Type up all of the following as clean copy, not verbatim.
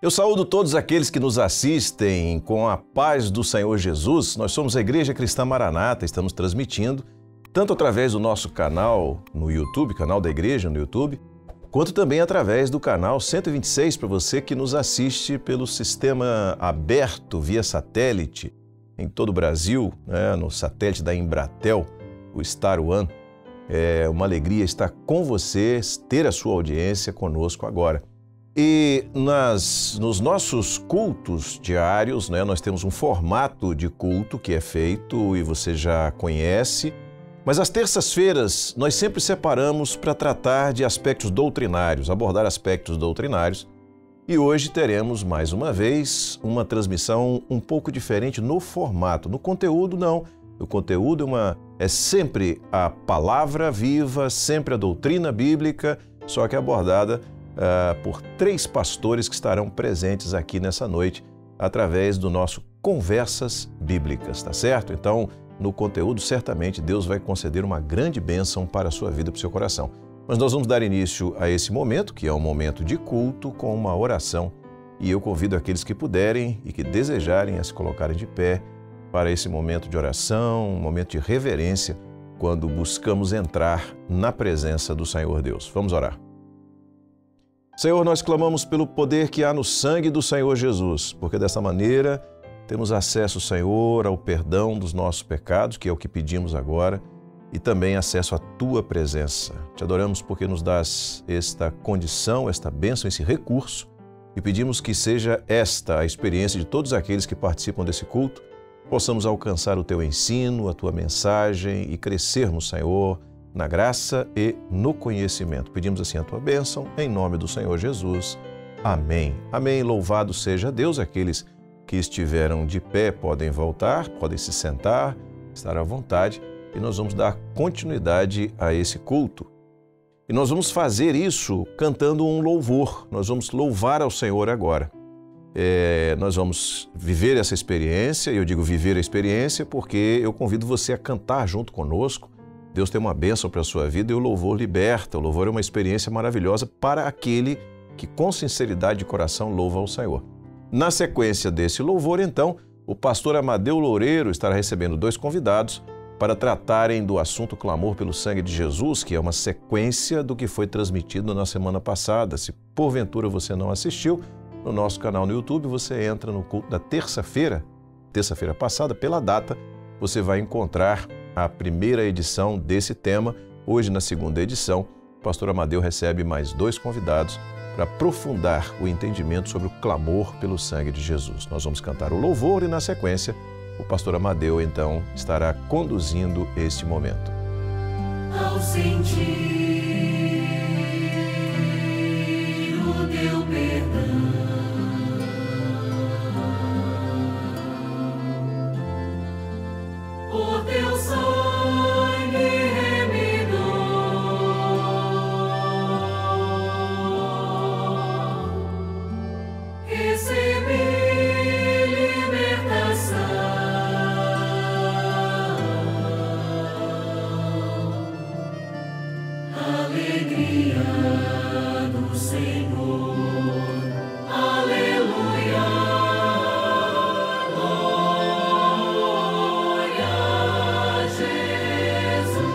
Eu saúdo todos aqueles que nos assistem com a paz do Senhor Jesus. Nós somos a Igreja Cristã Maranata, estamos transmitindo tanto através do nosso canal no YouTube, canal da Igreja no YouTube, quanto também através do canal 126 para você que nos assiste pelo sistema aberto via satélite em todo o Brasil, no satélite da Embratel, o Star One. É uma alegria estar com você, ter a sua audiência conosco agora. E nos nossos cultos diários, nós temos um formato de culto que é feito e você já conhece, mas às terças-feiras nós sempre separamos para tratar de aspectos doutrinários, abordar aspectos doutrinários. E hoje teremos, mais uma vez, uma transmissão um pouco diferente no formato. No conteúdo, não. No conteúdo é sempre a palavra viva, sempre a doutrina bíblica, só que abordada por 3 pastores que estarão presentes aqui nessa noite através do nosso Conversas Bíblicas, tá certo? Então, no conteúdo, certamente Deus vai conceder uma grande bênção para a sua vida, para o seu coração. Mas nós vamos dar início a esse momento, que é um momento de culto, com uma oração. E eu convido aqueles que puderem e que desejarem a se colocarem de pé para esse momento de oração, um momento de reverência, quando buscamos entrar na presença do Senhor Deus. Vamos orar. Senhor, nós clamamos pelo poder que há no sangue do Senhor Jesus, porque dessa maneira temos acesso, Senhor, ao perdão dos nossos pecados, que é o que pedimos agora, e também acesso à Tua presença. Te adoramos porque nos dás esta condição, esta bênção, esse recurso, e pedimos que seja esta a experiência de todos aqueles que participam desse culto, possamos alcançar o Teu ensino, a Tua mensagem e crescermos, Senhor, na graça e no conhecimento. Pedimos assim a Tua bênção, em nome do Senhor Jesus. Amém. Amém. Louvado seja Deus. Aqueles que estiveram de pé podem voltar, podem se sentar, estar à vontade, e nós vamos dar continuidade a esse culto. E nós vamos fazer isso cantando um louvor. Nós vamos louvar ao Senhor agora. Nós vamos viver essa experiência, e eu digo viver a experiência porque eu convido você a cantar junto conosco. Deus tem uma bênção para a sua vida e o louvor liberta. O louvor é uma experiência maravilhosa para aquele que com sinceridade de coração louva ao Senhor. Na sequência desse louvor, então, o pastor Amadeu Loureiro estará recebendo 2 convidados para tratarem do assunto clamor pelo sangue de Jesus, que é uma sequência do que foi transmitido na semana passada. Se porventura você não assistiu, no nosso canal no YouTube, você entra no culto da terça-feira passada, pela data, você vai encontrar a primeira edição desse tema. Hoje, na segunda edição, o pastor Amadeu recebe mais 2 convidados para aprofundar o entendimento sobre o clamor pelo sangue de Jesus. Nós vamos cantar o louvor e, na sequência, o pastor Amadeu, então, estará conduzindo este momento. Ao sentir o teu perdão, por teu sangue remidor, recebi libertação, alegria do Senhor, aleluia. Glória a Jesus.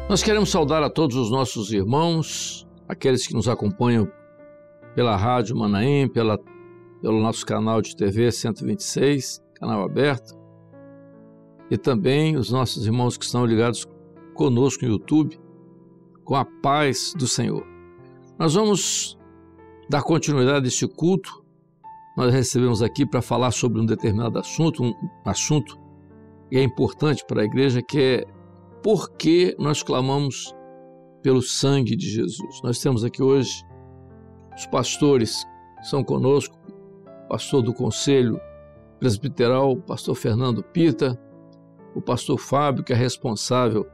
Nós queremos saudar a todos os nossos irmãos, aqueles que nos acompanham pela Rádio Manaim, pelo nosso canal de TV 126, canal aberto, e também os nossos irmãos que estão ligados conosco no YouTube, com a paz do Senhor. Nós vamos dar continuidade a este culto. Nós recebemos aqui para falar sobre um determinado assunto, um assunto que é importante para a igreja, que é por que nós clamamos pelo sangue de Jesus. Nós temos aqui hoje os pastores que são conosco, o pastor do Conselho Presbiteral, o pastor Fernando Pita, o pastor Fábio, que é responsável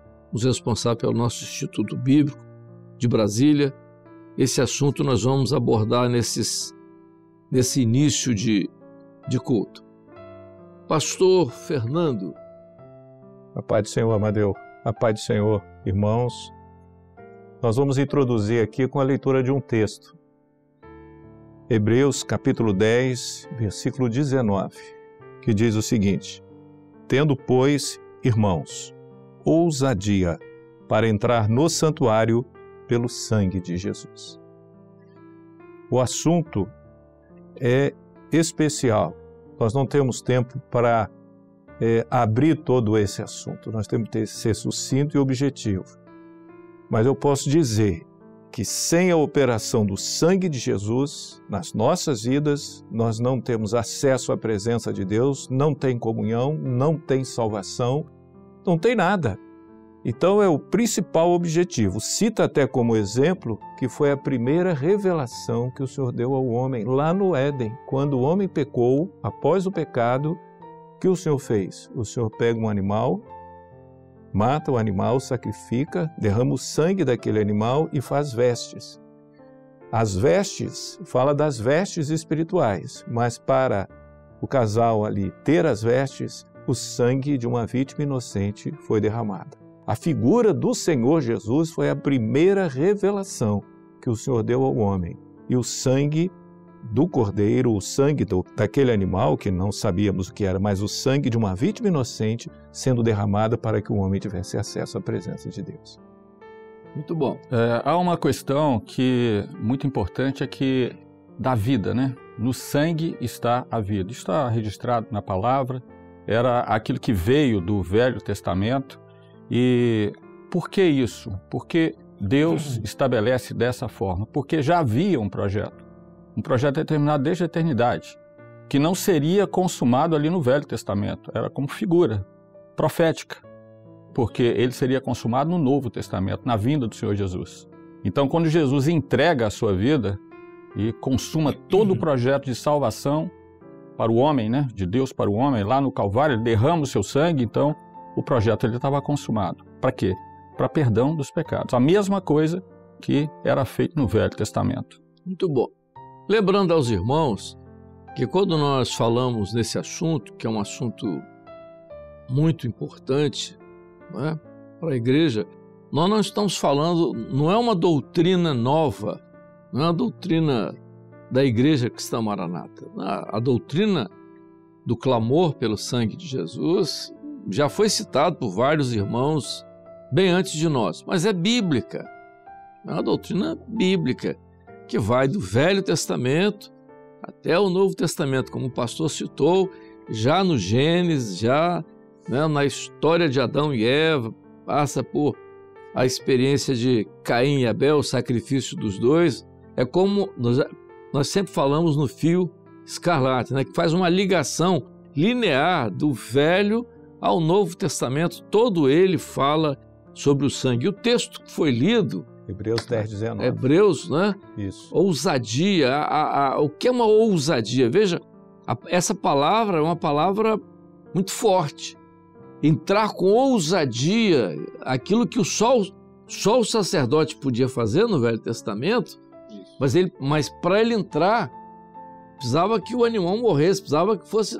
pelo nosso Instituto Bíblico de Brasília. Esse assunto nós vamos abordar nesse início de culto. Pastor Fernando. A paz do Senhor, Amadeu. A paz do Senhor, irmãos. Nós vamos introduzir aqui com a leitura de um texto. Hebreus, capítulo 10, versículo 19, que diz o seguinte: Tendo, pois, irmãos, ousadia para entrar no santuário pelo sangue de Jesus. O assunto é especial. Nós não temos tempo para abrir todo esse assunto. Nós temos que ser sucinto e objetivo. Mas eu posso dizer que sem a operação do sangue de Jesus nas nossas vidas, nós não temos acesso à presença de Deus, não tem comunhão, não tem salvação, não tem nada. Então é o principal objetivo. Cita até como exemplo que foi a primeira revelação que o Senhor deu ao homem lá no Éden, quando o homem pecou, após o pecado. O que o Senhor fez? O Senhor pega um animal, mata o animal, sacrifica, derrama o sangue daquele animal e faz vestes. As vestes, fala das vestes espirituais, mas para o casal ali ter as vestes, o sangue de uma vítima inocente foi derramado. A figura do Senhor Jesus foi a primeira revelação que o Senhor deu ao homem. E o sangue do cordeiro, o sangue daquele animal, que não sabíamos o que era, mas o sangue de uma vítima inocente sendo derramada para que o homem tivesse acesso à presença de Deus. Muito bom. Há uma questão que muito importante, é que da vida, né? No sangue está a vida. Está registrado na palavra, era aquilo que veio do Velho Testamento. E por que isso? Porque Deus estabelece dessa forma, porque já havia um projeto determinado desde a eternidade, que não seria consumado ali no Velho Testamento, era como figura profética, porque ele seria consumado no Novo Testamento, na vinda do Senhor Jesus. Então, quando Jesus entrega a sua vida e consuma todo o projeto de salvação para o homem, né, de Deus para o homem, lá no Calvário, ele derrama o seu sangue, então o projeto ele estava consumado. Para quê? Para perdão dos pecados. A mesma coisa que era feito no Velho Testamento. Muito bom. Lembrando aos irmãos que quando nós falamos nesse assunto, que é um assunto muito importante, não é, para a igreja, nós não estamos falando, não é uma doutrina nova, não é uma doutrina da Igreja Cristã Maranata. A doutrina do clamor pelo sangue de Jesus já foi citado por vários irmãos bem antes de nós, mas é bíblica, é uma doutrina bíblica, que vai do Velho Testamento até o Novo Testamento, como o pastor citou, já no Gênesis, já, né, na história de Adão e Eva, passa por a experiência de Caim e Abel, o sacrifício dos dois. É como nós sempre falamos no fio escarlate, né, que faz uma ligação linear do Velho ao Novo Testamento, todo ele fala sobre o sangue. E o texto que foi lido, Hebreus 10, 19. Hebreus, né? Isso. Ousadia. O que é uma ousadia? Veja, essa palavra é uma palavra muito forte. Entrar com ousadia, aquilo que só o sacerdote podia fazer no Velho Testamento, mas para ele entrar, precisava que o animal morresse, precisava que fosse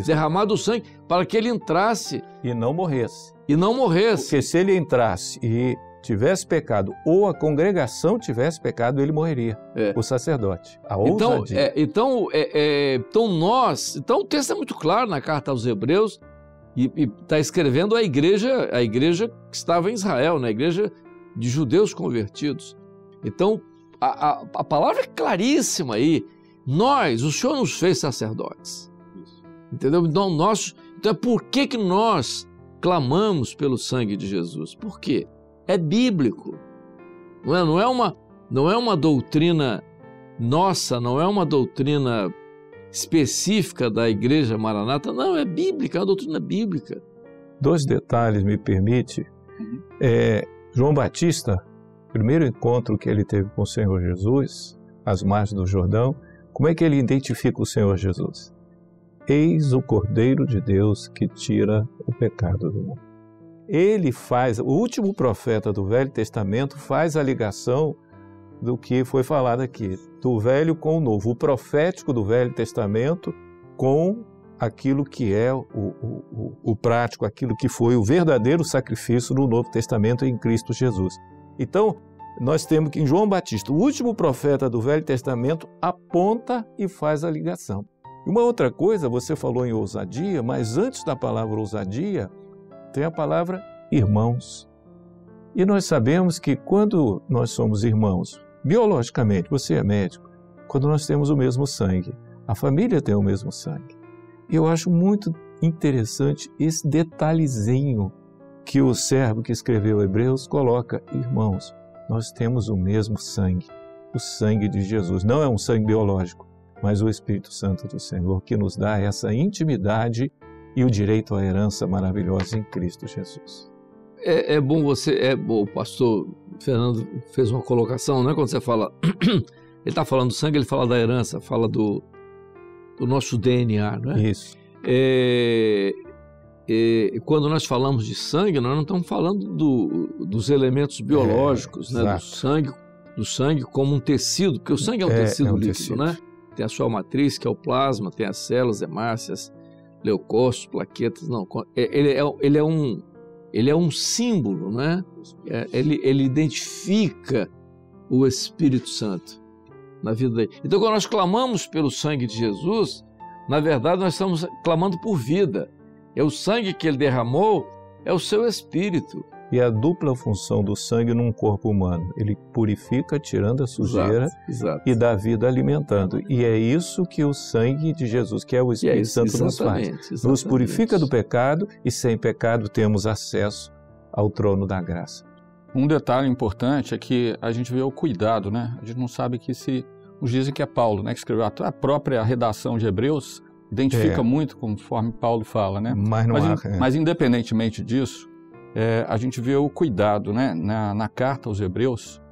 derramado o sangue, para que ele entrasse. E não morresse. Porque se ele entrasse e tivesse pecado, ou a congregação tivesse pecado, ele morreria, o sacerdote. A ousadia. Então o texto é muito claro na carta aos Hebreus, E está escrevendo a igreja que estava em Israel, né? A igreja de judeus convertidos. Então, a palavra é claríssima aí. O Senhor nos fez sacerdotes. Entendeu? Então, por que nós clamamos pelo sangue de Jesus? Por quê? É bíblico. Não é uma doutrina nossa, não é uma doutrina específica da Igreja Maranata, não, é bíblica, é uma doutrina bíblica. 2 detalhes, me permite. João Batista, primeiro encontro que ele teve com o Senhor Jesus, às margens do Jordão, como é que ele identifica o Senhor Jesus? Eis o Cordeiro de Deus que tira o pecado do mundo. O último profeta do Velho Testamento faz a ligação do que foi falado aqui, do velho com o novo, o profético do Velho Testamento com aquilo que é o prático, aquilo que foi o verdadeiro sacrifício do Novo Testamento em Cristo Jesus. Então, nós temos que em João Batista, o último profeta do Velho Testamento, aponta e faz a ligação. E uma outra coisa, você falou em ousadia, mas antes da palavra ousadia, tem a palavra irmãos. E nós sabemos que quando nós somos irmãos, biologicamente, você é médico, quando nós temos o mesmo sangue, a família tem o mesmo sangue. E eu acho muito interessante esse detalhezinho que o servo que escreveu Hebreus coloca. Irmãos, nós temos o mesmo sangue, o sangue de Jesus. Não é um sangue biológico, mas o Espírito Santo do Senhor que nos dá essa intimidade e o direito à herança maravilhosa em Cristo Jesus. O pastor Fernando fez uma colocação, né? Quando você fala, ele está falando do sangue, ele fala da herança, fala do nosso DNA, né? Isso. Quando nós falamos de sangue, nós não estamos falando dos elementos biológicos, né? Do sangue como um tecido, porque o sangue é um tecido líquido, tecido, né? Tem a sua matriz, que é o plasma, tem as células, hemácias, leucócitos, plaquetas, não. Ele é um símbolo, né? Ele identifica o Espírito Santo na vida dele. Então, quando nós clamamos pelo sangue de Jesus, na verdade, nós estamos clamando por vida. É o sangue que ele derramou, é o seu Espírito. E a dupla função do sangue num corpo humano. Ele purifica, tirando a sujeira, exato. E dá vida alimentando. E é isso que o sangue de Jesus, que é o Espírito Santo, nos faz. Exatamente. Nos purifica do pecado e sem pecado temos acesso ao trono da graça. Um detalhe importante é que a gente vê o cuidado, né? A gente não sabe que nos dizem que é Paulo, né? Que escreveu a própria redação de Hebreus, identifica muito conforme Paulo fala, né? Mas independentemente disso, a gente vê o cuidado, né? Na carta aos Hebreus,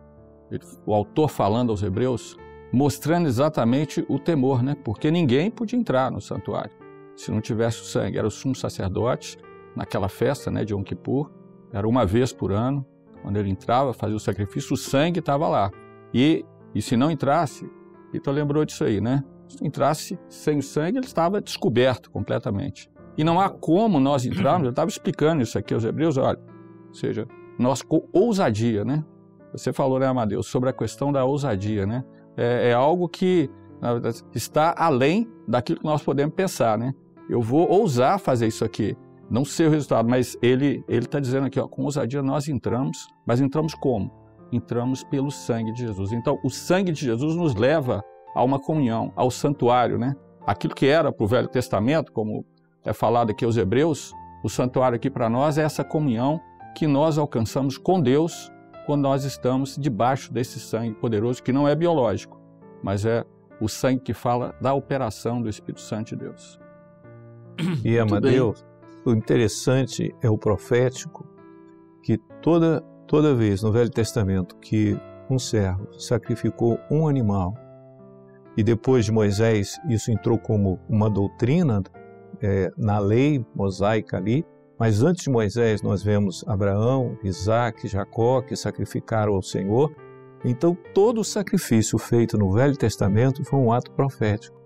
o autor falando aos Hebreus, mostrando exatamente o temor, né? Porque ninguém podia entrar no santuário se não tivesse o sangue. Era o sumo sacerdote, naquela festa, né, de Yom Kippur, era uma vez por ano, quando ele entrava, fazia o sacrifício, o sangue estava lá. E se não entrasse, Vitor lembrou disso aí, né? Se entrasse sem sangue, ele estava descoberto completamente. E não há como nós entrarmos, eu estava explicando isso aqui aos Hebreus, olha, ou seja, nós com ousadia, né? Você falou, né, Amadeus, sobre a questão da ousadia, né? É algo que está além daquilo que nós podemos pensar, né? Eu vou ousar fazer isso aqui, não sei o resultado, mas ele está dizendo aqui, ó, com ousadia nós entramos, mas entramos como? Entramos pelo sangue de Jesus. Então, o sangue de Jesus nos leva a uma comunhão, ao santuário, né? Aquilo que era para o Velho Testamento, como é falado aqui aos Hebreus, o santuário aqui para nós é essa comunhão que nós alcançamos com Deus quando nós estamos debaixo desse sangue poderoso, que não é biológico, mas é o sangue que fala da operação do Espírito Santo de Deus. E, Amadeus, o interessante é o profético, que toda vez no Velho Testamento que um servo sacrificou um animal, e depois de Moisés isso entrou como uma doutrina na lei mosaica ali, mas antes de Moisés nós vemos Abraão, Isaac, Jacó, que sacrificaram ao Senhor. Então todo o sacrifício feito no Velho Testamento foi um ato profético.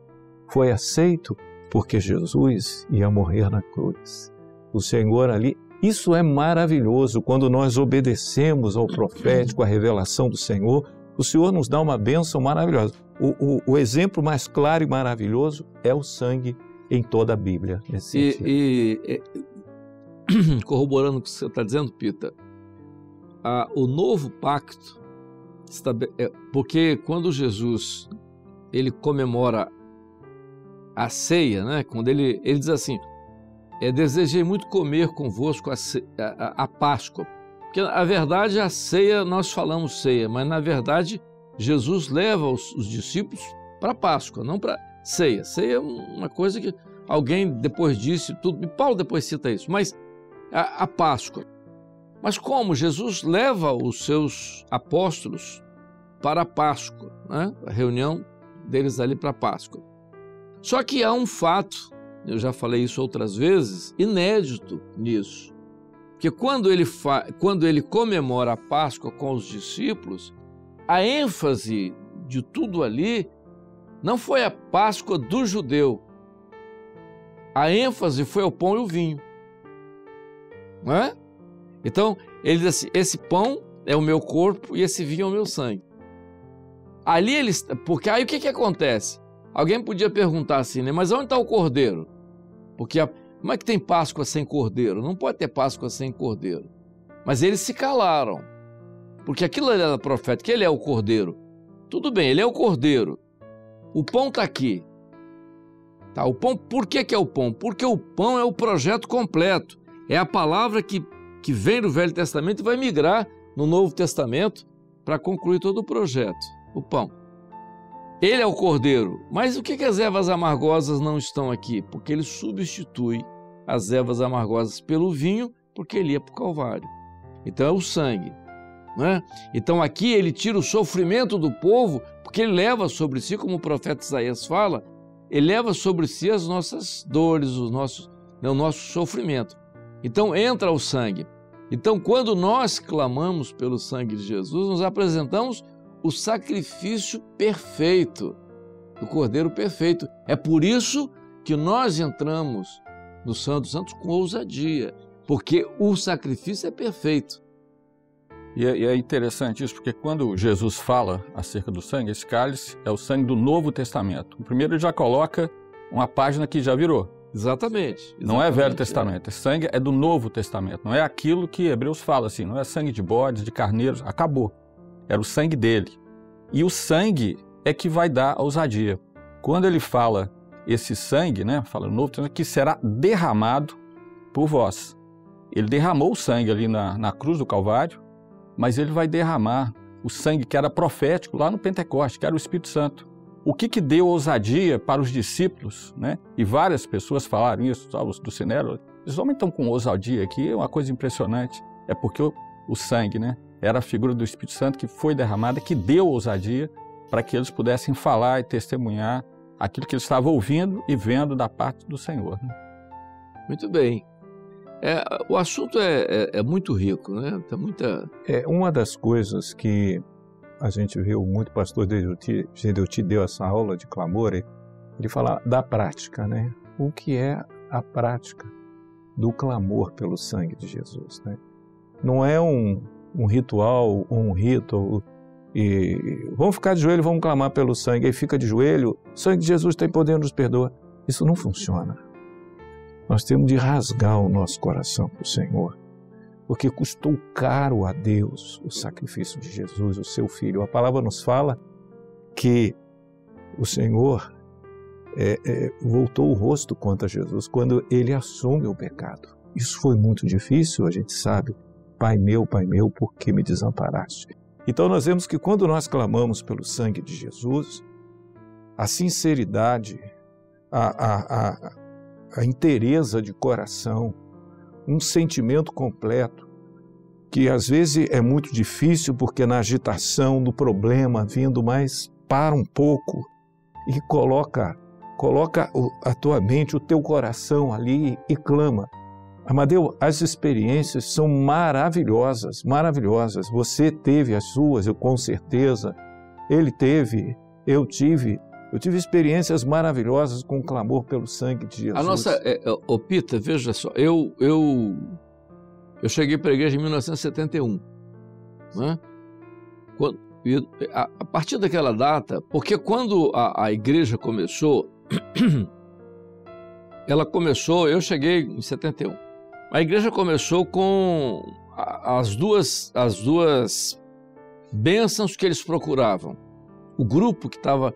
Foi aceito porque Jesus ia morrer na cruz. O Senhor ali, isso é maravilhoso, quando nós obedecemos ao profético, à revelação do Senhor, o Senhor nos dá uma bênção maravilhosa. O exemplo mais claro e maravilhoso é o sangue em toda a Bíblia. corroborando o que você está dizendo, Pita, o novo pacto, porque quando Jesus ele comemora a ceia, né? Quando ele diz assim, desejei muito comer convosco a Páscoa, porque na verdade a ceia, nós falamos ceia, mas na verdade Jesus leva os discípulos para a Páscoa, não para ceia. Ceia é uma coisa que alguém depois disse, tudo, e Paulo depois cita isso, mas a Páscoa. Mas como Jesus leva os seus apóstolos para a Páscoa, né? A reunião deles ali para a Páscoa. Só que há um fato, eu já falei isso outras vezes, inédito nisso, que quando ele comemora a Páscoa com os discípulos, a ênfase de tudo ali não foi a Páscoa do judeu, a ênfase foi o pão e o vinho, não é? Então, ele diz assim, esse pão é o meu corpo e esse vinho é o meu sangue. Ali porque aí o que acontece? Alguém podia perguntar assim, né? Mas onde está o cordeiro? Porque como é que tem Páscoa sem cordeiro? Não pode ter Páscoa sem cordeiro. Mas eles se calaram, porque aquilo era profético, ele é o cordeiro. Tudo bem, ele é o cordeiro. O pão está aqui. Tá, o pão, por que é o pão? Porque o pão é o projeto completo. É a palavra que vem do Velho Testamento e vai migrar no Novo Testamento para concluir todo o projeto. O pão. Ele é o cordeiro. Mas o que as ervas amargosas não estão aqui? Porque ele substitui as ervas amargosas pelo vinho, porque ele ia para o Calvário. Então é o sangue. Não é? Então aqui ele tira o sofrimento do povo, porque ele leva sobre si, como o profeta Isaías fala, ele leva sobre si as nossas dores, o nosso sofrimento. Então entra o sangue. Então quando nós clamamos pelo sangue de Jesus, nós apresentamos o sacrifício perfeito, do Cordeiro perfeito. É por isso que nós entramos no Santo dos Santos com ousadia, porque o sacrifício é perfeito. E é interessante isso, porque quando Jesus fala acerca do sangue, esse cálice é o sangue do Novo Testamento. O primeiro ele já coloca uma página que já virou. Exatamente. Não é Velho Testamento, esse sangue é do Novo Testamento. Não é aquilo que Hebreus fala assim, não é sangue de bodes, de carneiros, acabou. Era o sangue dele. E o sangue é que vai dar a ousadia. Quando ele fala esse sangue, né, fala no Novo Testamento, que será derramado por vós. Ele derramou o sangue ali na cruz do Calvário, mas ele vai derramar o sangue que era profético lá no Pentecoste, que era o Espírito Santo. O que deu ousadia para os discípulos, né? E várias pessoas falaram isso, os do Sinédrio, esses homens estão com ousadia aqui, é uma coisa impressionante. É porque o sangue, né? Era a figura do Espírito Santo que foi derramada, que deu ousadia para que eles pudessem falar e testemunhar aquilo que eles estavam ouvindo e vendo da parte do Senhor. Né? Muito bem. O assunto é muito rico, né? Tem muita... Uma das coisas que a gente viu muito, o pastor Gedeuti deu essa aula de clamor, ele fala da prática, né? O que é a prática do clamor pelo sangue de Jesus, né? Não é um ritual, um rito, e vamos ficar de joelho, vamos clamar pelo sangue, aí fica de joelho, o sangue de Jesus tem poder, nos perdoa. Isso não funciona. Nós temos de rasgar o nosso coração para o Senhor, porque custou caro a Deus o sacrifício de Jesus, o seu Filho. A palavra nos fala que o Senhor voltou o rosto contra Jesus quando ele assume o pecado. Isso foi muito difícil, a gente sabe. Pai meu, por que me desamparaste? Então nós vemos que quando nós clamamos pelo sangue de Jesus, a sinceridade, a inteireza de coração, um sentimento completo, que às vezes é muito difícil porque na agitação do problema vindo, mas para um pouco e coloca a tua mente, o teu coração ali e clama. Amadeu, as experiências são maravilhosas, maravilhosas. Você teve as suas, eu com certeza. Ele teve, eu tive experiências maravilhosas com o clamor pelo sangue de Jesus. A nossa, Pita, veja só, eu cheguei para a igreja em 1971, né? A partir daquela data, porque quando a igreja começou, eu cheguei em 71. A igreja começou com as duas bênçãos que eles procuravam. O grupo que estava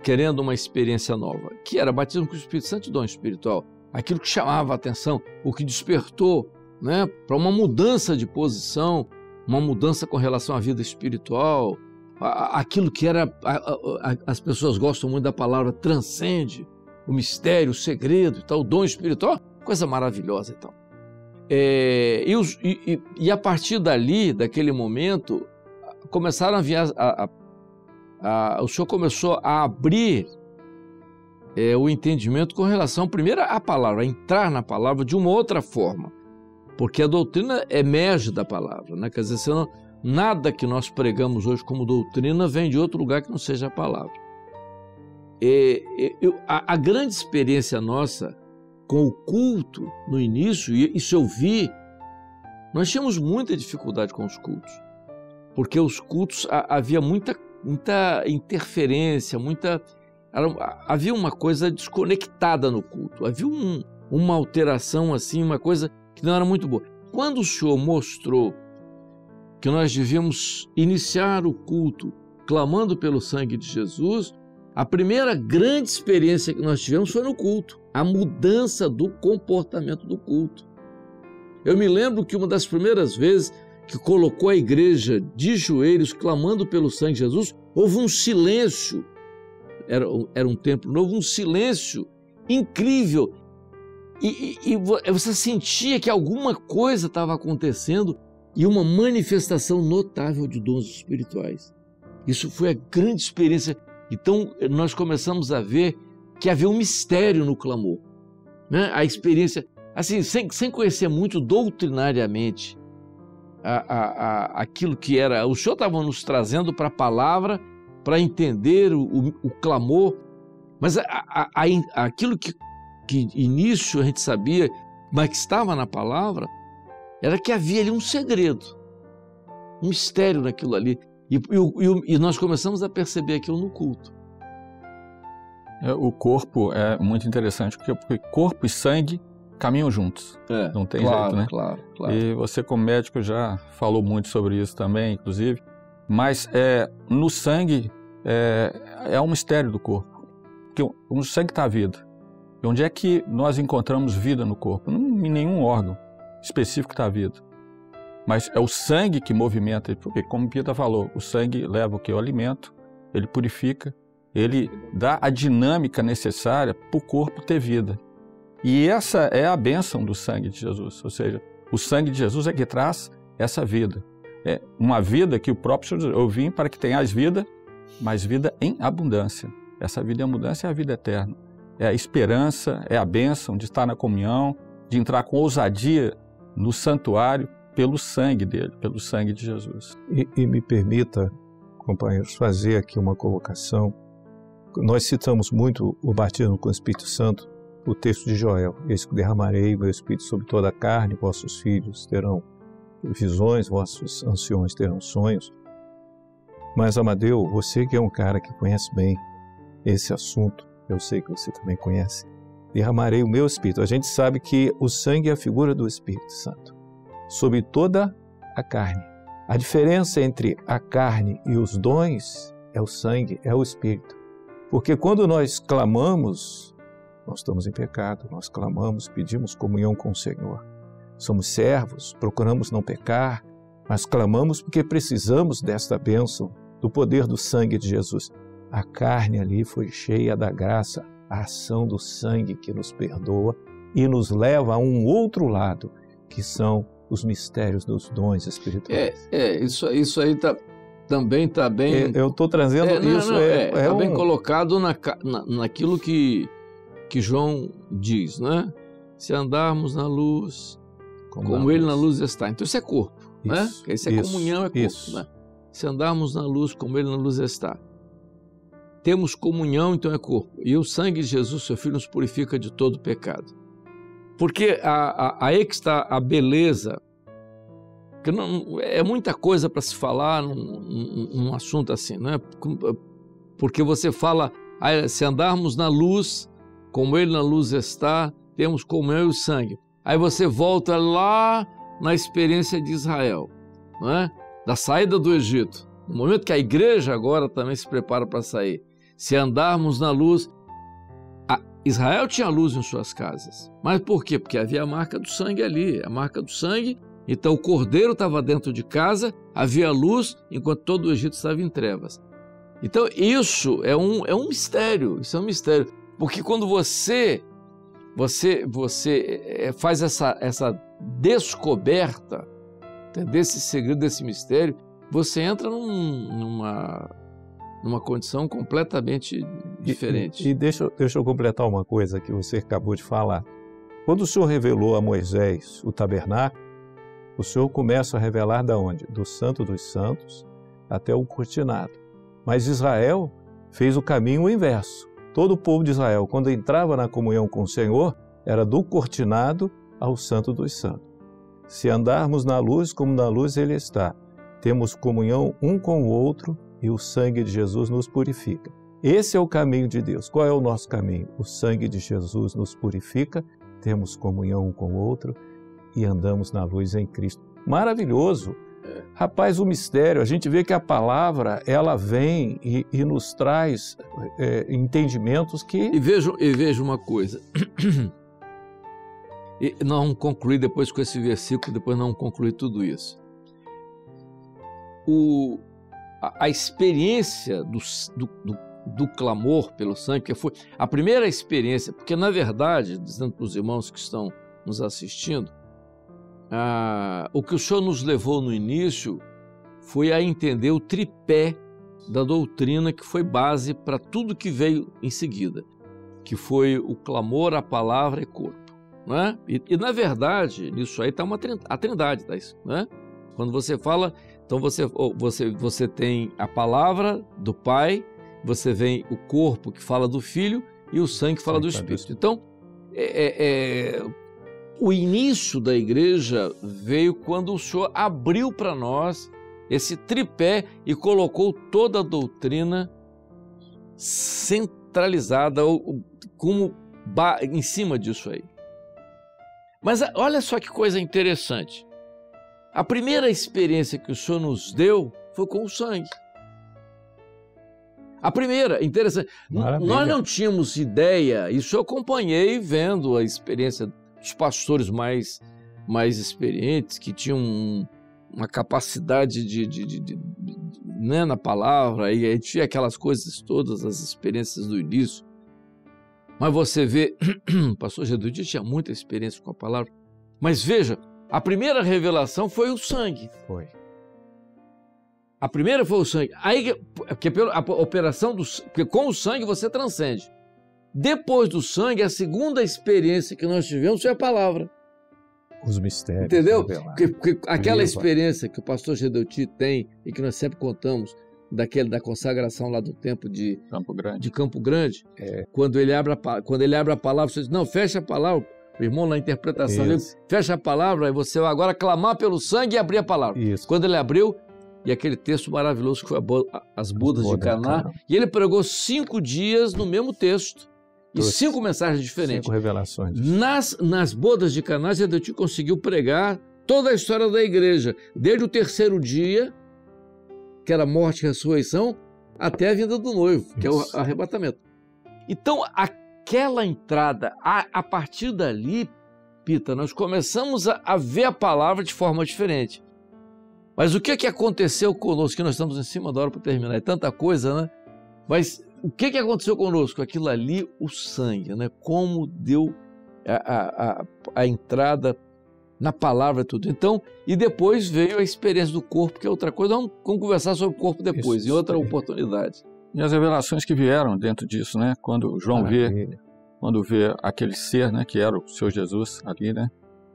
querendo uma experiência nova, que era batismo com o Espírito Santo e dom espiritual. Aquilo que chamava a atenção, o que despertou, né, para uma mudança de posição, uma mudança com relação à vida espiritual, aquilo que era, as pessoas gostam muito da palavra, transcende, o mistério, o segredo e tal, o dom espiritual, coisa maravilhosa e tal. E a partir dali, daquele momento, começaram a vir, o Senhor começou a abrir o entendimento com relação, primeiro, à palavra, a entrar na palavra de uma outra forma, porque a doutrina emerge da palavra, né? Quer dizer, senão, nada que nós pregamos hoje como doutrina vem de outro lugar que não seja a palavra. A grande experiência nossa com o culto no início, e isso eu vi, nós tínhamos muita dificuldade com os cultos, porque os cultos havia muita interferência, havia uma coisa desconectada no culto, havia uma alteração assim, uma coisa que não era muito boa. Quando o Senhor mostrou que nós devíamos iniciar o culto clamando pelo sangue de Jesus, a primeira grande experiência que nós tivemos foi no culto, a mudança do comportamento do culto. Eu me lembro que uma das primeiras vezes que colocou a igreja de joelhos clamando pelo sangue de Jesus, houve um silêncio, era um templo novo, um silêncio incrível, e você sentia que alguma coisa estava acontecendo e uma manifestação notável de dons espirituais. Isso foi a grande experiência. Então nós começamos a ver que havia um mistério no clamor, né? A experiência, assim, sem conhecer muito doutrinariamente aquilo que era, o Senhor estava nos trazendo para a palavra, para entender o clamor, mas aquilo que início a gente sabia, mas que estava na palavra, era que havia ali um segredo, um mistério naquilo ali, e nós começamos a perceber aquilo no culto. O corpo é muito interessante, porque corpo e sangue caminham juntos, não tem jeito, né? Claro. E você, como médico, já falou muito sobre isso também, inclusive, mas no sangue é um mistério do corpo, porque o sangue está a vida. E onde é que nós encontramos vida no corpo? Em nenhum órgão específico está a vida. Mas é o sangue que movimenta, porque, como Pita falou, o sangue leva o que? O alimento, ele purifica, ele dá a dinâmica necessária para o corpo ter vida. E essa é a bênção do sangue de Jesus, ou seja, o sangue de Jesus é que traz essa vida. É uma vida que o próprio Senhor diz, eu vim para que tenhas vida, mas vida em abundância. Essa vida em abundância é a vida eterna. É a esperança, é a bênção de estar na comunhão, de entrar com ousadia no santuário pelo sangue dele, pelo sangue de Jesus. E me permita, companheiros, fazer aqui uma colocação. Nós citamos muito o batismo com o Espírito Santo, o texto de Joel, eis que derramarei meu Espírito sobre toda a carne, vossos filhos terão visões, vossos anciões terão sonhos. Mas, Amadeu, você que é um cara que conhece bem esse assunto, eu sei que você também conhece, derramarei o meu Espírito. A gente sabe que o sangue é a figura do Espírito Santo sobre toda a carne. A diferença entre a carne e os dons é o sangue, é o Espírito. Porque quando nós clamamos, nós estamos em pecado, nós clamamos, pedimos comunhão com o Senhor. Somos servos, procuramos não pecar, mas clamamos porque precisamos desta bênção, do poder do sangue de Jesus. A carne ali foi cheia da graça, a ação do sangue que nos perdoa e nos leva a um outro lado, que são os mistérios dos dons espirituais. Isso aí também está bem... Eu estou trazendo isso... Está bem colocado naquilo que João diz, né? Se andarmos na luz, como ele na luz está. Então isso é corpo, né? Isso é comunhão, é corpo, né? Se andarmos na luz, como ele na luz está. Temos comunhão, então é corpo. E o sangue de Jesus, seu Filho, nos purifica de todo pecado. Porque aí que está a beleza, que não, é muita coisa para se falar num assunto assim, não é? Porque você fala, se andarmos na luz, como ele na luz está, temos comunhão e o sangue. Aí você volta lá na experiência de Israel, não é? Da saída do Egito. No momento que a igreja agora também se prepara para sair. Se andarmos na luz... Israel tinha luz em suas casas. Mas por quê? Porque havia a marca do sangue ali, a marca do sangue. Então o cordeiro estava dentro de casa, havia luz, enquanto todo o Egito estava em trevas. Então isso é um mistério, isso é um mistério. Porque quando você faz essa descoberta desse segredo, desse mistério, você entra numa condição completamente diferente. E deixa eu completar uma coisa que você acabou de falar. Quando o Senhor revelou a Moisés o tabernáculo, o Senhor começa a revelar da onde? Do Santo dos Santos até o cortinado. Mas Israel fez o caminho inverso. Todo o povo de Israel, quando entrava na comunhão com o Senhor, era do cortinado ao Santo dos Santos. Se andarmos na luz, como na luz Ele está, temos comunhão um com o outro e o sangue de Jesus nos purifica. Esse é o caminho de Deus. Qual é o nosso caminho? O sangue de Jesus nos purifica, temos comunhão um com o outro e andamos na luz em Cristo. Maravilhoso! Rapaz, o mistério, a gente vê que a palavra, ela vem e nos traz entendimentos que... E vejo uma coisa, e não concluir depois com esse versículo, depois não concluir tudo isso. A experiência do clamor pelo sangue, que foi a primeira experiência, porque na verdade, dizendo para os irmãos que estão nos assistindo, o que o Senhor nos levou no início foi a entender o tripé da doutrina que foi base para tudo que veio em seguida, que foi o clamor, a palavra e corpo. Não é? E na verdade, nisso aí está a trindade. Tá isso, não é? Quando você fala, então você tem a palavra do Pai, você vem o corpo que fala do Filho e o sangue que fala do Espírito. Então, o início da igreja veio quando o Senhor abriu para nós esse tripé e colocou toda a doutrina centralizada em cima disso aí. Mas olha só que coisa interessante. A primeira experiência que o Senhor nos deu foi com o sangue. A primeira, interessante. Maravilha. Nós não tínhamos ideia, isso eu acompanhei vendo a experiência dos pastores mais experientes, que tinham uma capacidade né, na palavra, e aí tinha aquelas coisas todas, as experiências do início. Mas você vê, o pastor Geduti tinha muita experiência com a palavra, mas veja, a primeira revelação foi o sangue. Foi. A primeira foi o sangue. Aí, porque a operação porque com o sangue você transcende. Depois do sangue, a segunda experiência que nós tivemos foi a palavra. Os mistérios. Entendeu? Porque aquela experiência que o pastor Geduti tem e que nós sempre contamos, da consagração lá do templo de Campo Grande, quando ele abre a palavra, você diz, não, fecha a palavra, o irmão na interpretação dele, fecha a palavra, aí você vai agora clamar pelo sangue e abrir a palavra. Isso. Quando ele abriu, e aquele texto maravilhoso que foi as bodas de Caná, e ele pregou 5 dias no mesmo texto, e 5 mensagens diferentes. 5 revelações. Nas bodas de Caná, Geduti conseguiu pregar toda a história da igreja, desde o 3º dia, que era morte e ressurreição, até a vinda do noivo, que é o arrebatamento. Então, aquela entrada, a partir dali, Pita, nós começamos a ver a palavra de forma diferente. Mas o que aconteceu conosco? Que nós estamos em cima da hora para terminar, é tanta coisa, né? Mas o que aconteceu conosco? Aquilo ali, o sangue, né? Como deu a entrada na palavra, tudo. Então, e depois veio a experiência do corpo, que é outra coisa. Vamos conversar sobre o corpo depois, em outra oportunidade. E as revelações que vieram dentro disso, né? Quando João vê aquele ser, né? Que era o Senhor Jesus ali, né?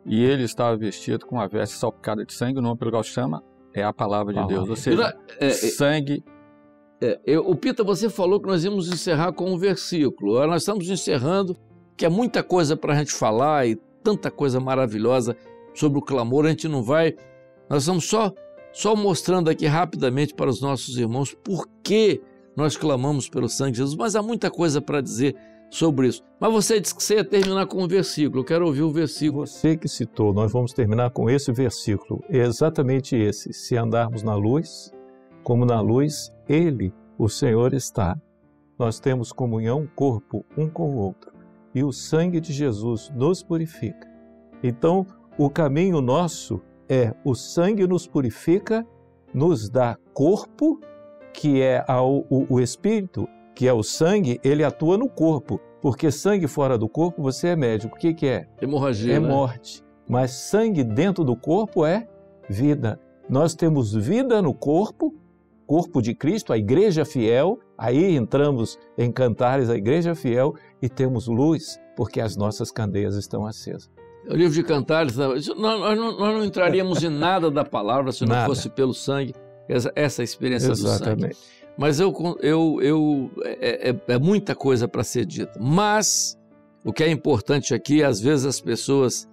E ele estava vestido com uma veste salpicada de sangue, o nome pelo qual chama é a palavra de Deus. Ou seja, sangue... O Pita, você falou que nós íamos encerrar com um versículo. Agora nós estamos encerrando, que é muita coisa para a gente falar e tanta coisa maravilhosa sobre o clamor, a gente não vai... Nós estamos só mostrando aqui rapidamente para os nossos irmãos por que nós clamamos pelo sangue de Jesus, mas há muita coisa para dizer sobre isso. Mas você disse que você ia terminar com um versículo. Eu quero ouvir o versículo. Você que citou, nós vamos terminar com esse versículo. É exatamente esse. Se andarmos na luz, como na luz, Ele, o Senhor, está. Nós temos comunhão, corpo, um com o outro. E o sangue de Jesus nos purifica. Então, o caminho nosso é o sangue nos purifica, nos dá corpo, que é o Espírito, que é o sangue, ele atua no corpo. Porque sangue fora do corpo, você é médico. O que é? Hemorragia, É né? morte. Mas sangue dentro do corpo é vida. Nós temos vida no corpo, corpo de Cristo, a igreja fiel. Aí entramos em Cantares, a igreja fiel, e temos luz, porque as nossas candeias estão acesas. O livro de Cantares, nós não entraríamos em nada da palavra se não Nada. fosse pelo sangue, essa experiência do sangue. Exatamente. Mas é muita coisa para ser dita. Mas o que é importante aqui, às vezes as pessoas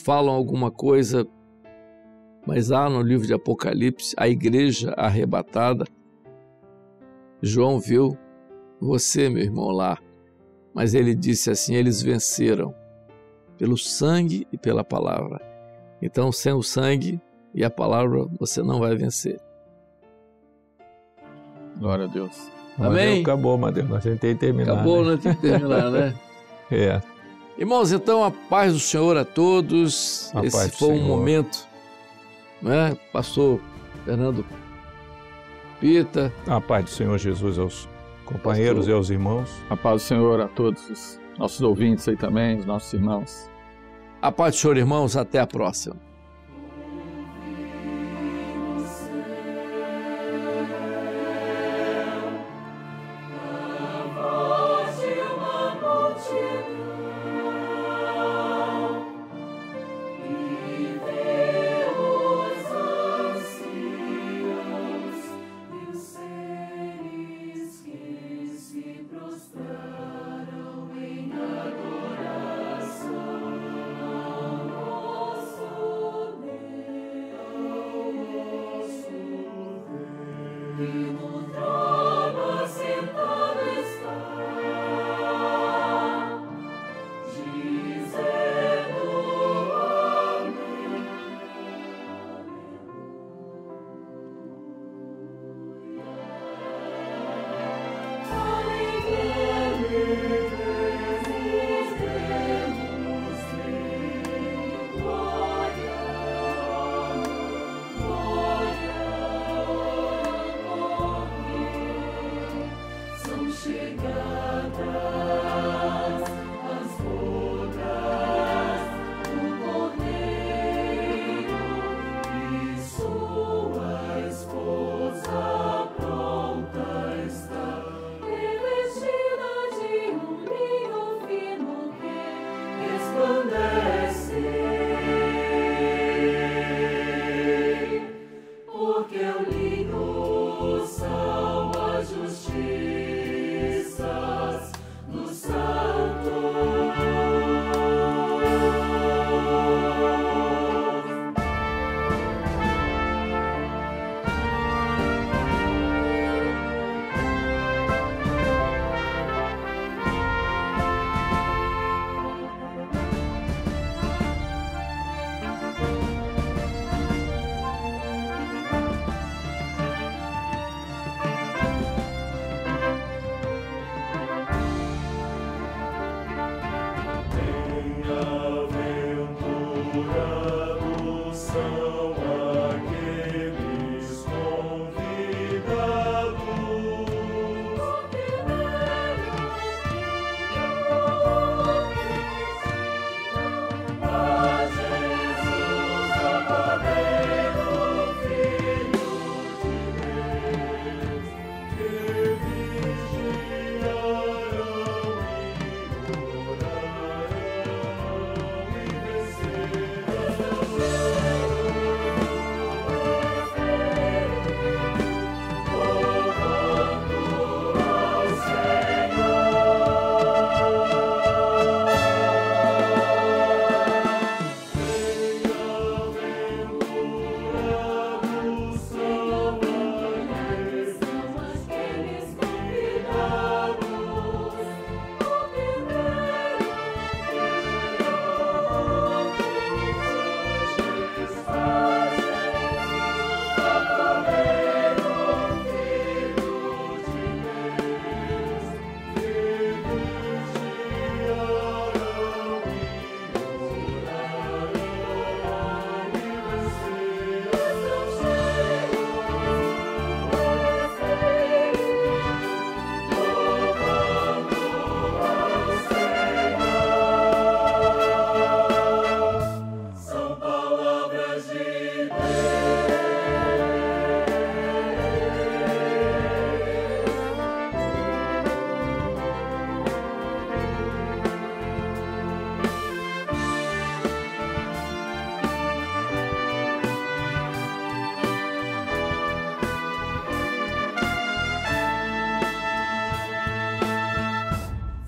falam alguma coisa, mas lá no livro de Apocalipse, a igreja arrebatada, João viu você, meu irmão, lá, mas ele disse assim, eles venceram pelo sangue e pela palavra. Então, sem o sangue e a palavra, você não vai vencer. Glória a Deus. Amém? Acabou, Madeira. Nós tentei terminar. Acabou, né? né? Tem que terminar, né? É. Irmãos, então a paz do Senhor a todos. A Esse paz do foi um Senhor. momento, né? Pastor Fernando Pita, A paz do Senhor Jesus aos companheiros Pastor. e aos irmãos. A paz do Senhor a todos os nossos ouvintes aí também, os nossos irmãos. a paz do Senhor, irmãos. Até a próxima. Voz de uma multidão e vê os anciãos e os seres que se prostraram em adoração ao nosso Deus, que no trono assentado está, dizendo amém. Glória, glória, glória.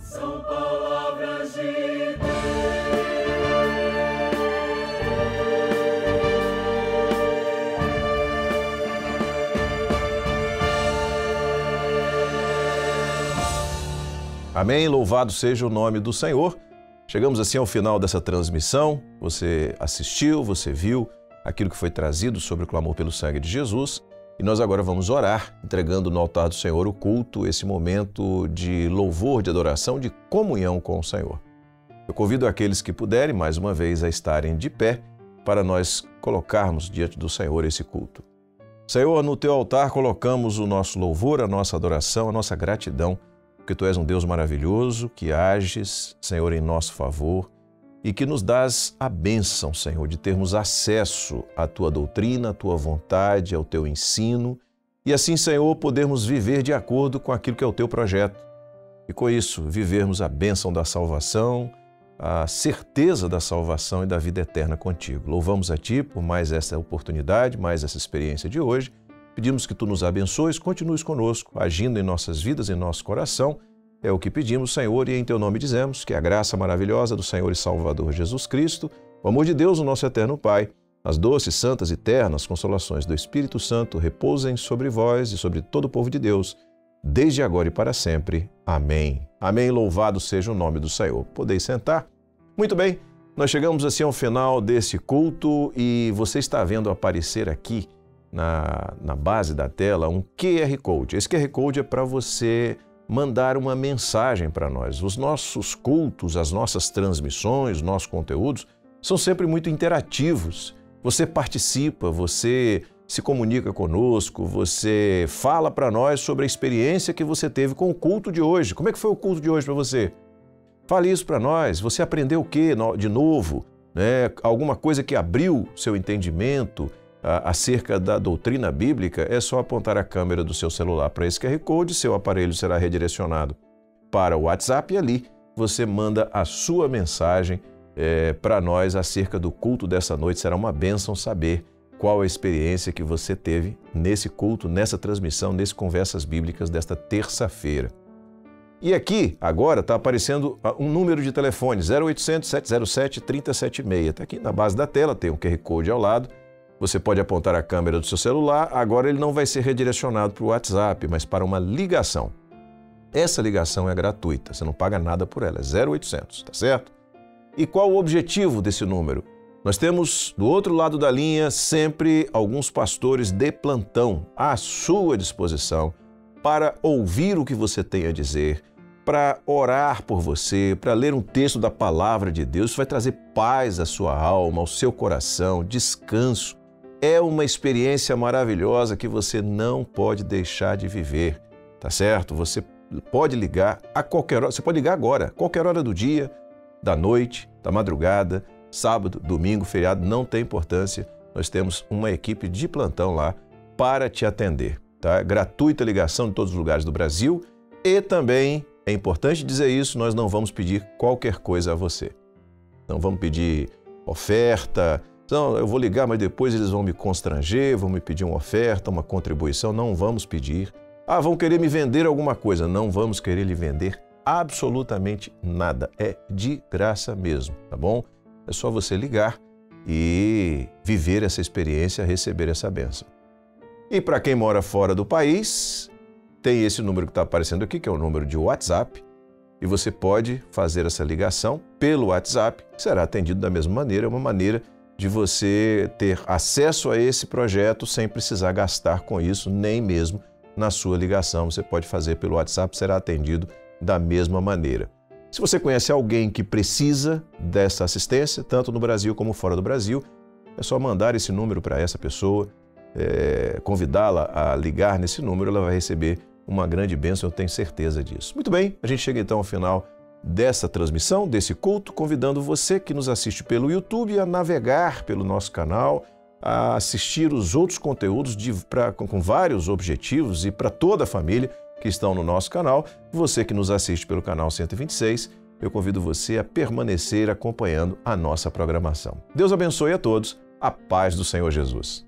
São palavras de Amém, louvado seja o nome do Senhor. Chegamos assim ao final dessa transmissão. Você assistiu, você viu aquilo que foi trazido sobre o clamor pelo sangue de Jesus. E nós agora vamos orar, entregando no altar do Senhor o culto, esse momento de louvor, de adoração, de comunhão com o Senhor. Eu convido aqueles que puderem, mais uma vez, a estarem de pé para nós colocarmos diante do Senhor esse culto. Senhor, no teu altar colocamos o nosso louvor, a nossa adoração, a nossa gratidão, porque tu és um Deus maravilhoso, que ages, Senhor, em nosso favor e que nos dás a bênção, Senhor, de termos acesso à tua doutrina, à tua vontade, ao teu ensino e assim, Senhor, podermos viver de acordo com aquilo que é o teu projeto. E com isso, vivermos a bênção da salvação, a certeza da salvação e da vida eterna contigo. Louvamos a Ti por mais essa oportunidade, mais essa experiência de hoje. Pedimos que Tu nos abençoes, continues conosco, agindo em nossas vidas, em nosso coração. É o que pedimos, Senhor, e em Teu nome dizemos que a graça maravilhosa do Senhor e Salvador Jesus Cristo, o amor de Deus, o nosso eterno Pai, as doces, santas e ternas consolações do Espírito Santo repousem sobre vós e sobre todo o povo de Deus, desde agora e para sempre. Amém. Amém. Louvado seja o nome do Senhor. Podeis sentar? Muito bem, nós chegamos assim ao final desse culto e você está vendo aparecer aqui na base da tela um QR Code. Esse QR Code é para você mandar uma mensagem para nós. Os nossos cultos, as nossas transmissões, os nossos conteúdos são sempre muito interativos. Você participa, você se comunica conosco, você fala para nós sobre a experiência que você teve com o culto de hoje. Como é que foi o culto de hoje para você? Fale isso para nós. Você aprendeu o que de novo? Alguma coisa que abriu seu entendimento acerca da doutrina bíblica? É só apontar a câmera do seu celular para esse QR Code, seu aparelho será redirecionado para o WhatsApp e ali você manda a sua mensagem para nós acerca do culto dessa noite. Será uma bênção saber qual a experiência que você teve nesse culto, nessa transmissão, nesse Conversas Bíblicas desta terça-feira. E aqui, agora, está aparecendo um número de telefone, 0800 707 3076. Está aqui na base da tela, tem um QR Code ao lado. Você pode apontar a câmera do seu celular. Agora ele não vai ser redirecionado para o WhatsApp, mas para uma ligação. Essa ligação é gratuita, você não paga nada por ela, é 0800, tá certo? E qual o objetivo desse número? Nós temos do outro lado da linha sempre alguns pastores de plantão à sua disposição para ouvir o que você tem a dizer, para orar por você, para ler um texto da palavra de Deus. Isso vai trazer paz à sua alma, ao seu coração, descanso. É uma experiência maravilhosa que você não pode deixar de viver, tá certo? Você pode ligar a qualquer hora, você pode ligar agora, qualquer hora do dia, da noite, da madrugada, sábado, domingo, feriado, não tem importância. Nós temos uma equipe de plantão lá para te atender, tá? Gratuita ligação de todos os lugares do Brasil e também, é importante dizer isso, nós não vamos pedir qualquer coisa a você. Não vamos pedir oferta, não, eu vou ligar, mas depois eles vão me constranger, vão me pedir uma oferta, uma contribuição, não vamos pedir. Ah, vão querer me vender alguma coisa, não vamos querer lhe vender absolutamente nada, é de graça mesmo, tá bom? É só você ligar e viver essa experiência, receber essa bênção. E para quem mora fora do país, tem esse número que está aparecendo aqui, que é o número de WhatsApp, e você pode fazer essa ligação pelo WhatsApp, será atendido da mesma maneira, é uma maneira de você ter acesso a esse projeto sem precisar gastar com isso, nem mesmo na sua ligação. Você pode fazer pelo WhatsApp, será atendido da mesma maneira. Se você conhece alguém que precisa dessa assistência, tanto no Brasil como fora do Brasil, é só mandar esse número para essa pessoa, convidá-la a ligar nesse número, ela vai receber uma grande bênção, eu tenho certeza disso. Muito bem, a gente chega então ao final dessa transmissão, desse culto, convidando você que nos assiste pelo YouTube a navegar pelo nosso canal, a assistir os outros conteúdos com vários objetivos e para toda a família que estão no nosso canal. Você que nos assiste pelo canal 126, eu convido você a permanecer acompanhando a nossa programação. Deus abençoe a todos. A paz do Senhor Jesus.